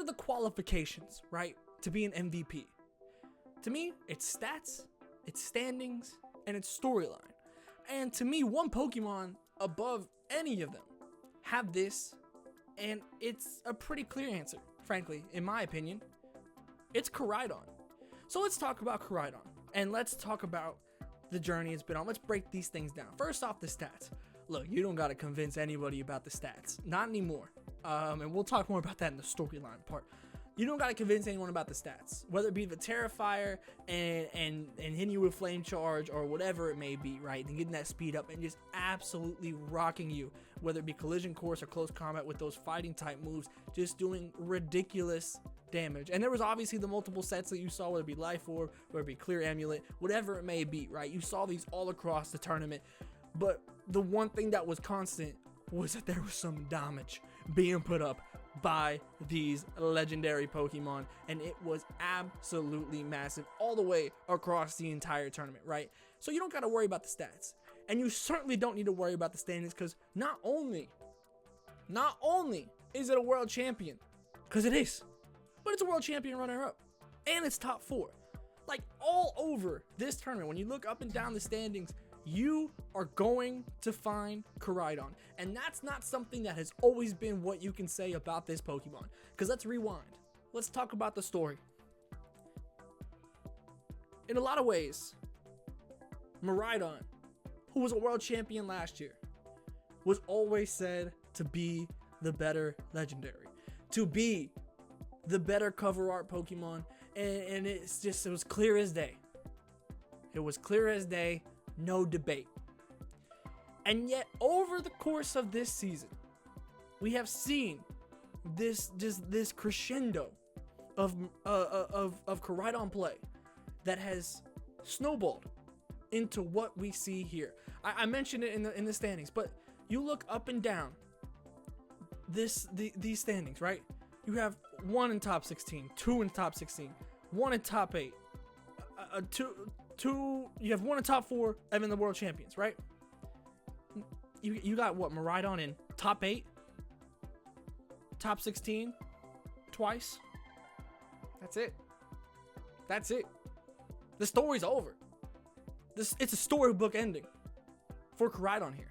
are the qualifications, right, to be an MVP? To me, it's stats, it's standings, and it's storyline. And to me, one Pokemon above any of them have this, and it's a pretty clear answer, frankly, in my opinion. It's Koraidon. So let's talk about Koraidon, and let's talk about the journey it's been on. Let's break these things down. First off, the stats. Look, you don't got to convince anybody about the stats. Not anymore. And we'll talk more about that in the storyline part. You don't got to convince anyone about the stats, whether it be the Terrifier and hitting you with Flame Charge or whatever it may be, right? And getting that speed up and just absolutely rocking you, whether it be Collision Course or Close Combat with those fighting type moves, just doing ridiculous damage. And there was obviously the multiple sets that you saw, whether it be Life Orb, whether it be Clear Amulet, whatever it may be, right? You saw these all across the tournament. But the one thing that was constant was that there was some damage being put up by these legendary Pokemon, and it was absolutely massive all the way across the entire tournament, right? So you don't got to worry about the stats, and you certainly don't need to worry about the standings, because not only is it a world champion, because it is, but it's a world champion runner-up, and it's top 4. Like, all over this tournament, when you look up and down the standings, you are going to find Koraidon. And that's not something that has always been what you can say about this Pokemon. Because let's rewind. Let's talk about the story. In a lot of ways, Koraidon, who was a world champion last year, was always said to be the better legendary, to be the better cover art Pokemon. And it was clear as day. It was clear as day. No debate. And yet, over the course of this season, we have seen this crescendo of Koraidon play that has snowballed into what we see here. I mentioned it in the standings, but you look up and down these standings, right? You have 1 in top 16, 2 in top 16, 1 in top 8, you have 1 in top 4, and then the world champions, right? You got what, Koraidon in top 8, top 16, twice. That's it. The story's over. It's a storybook ending for Koraidon here.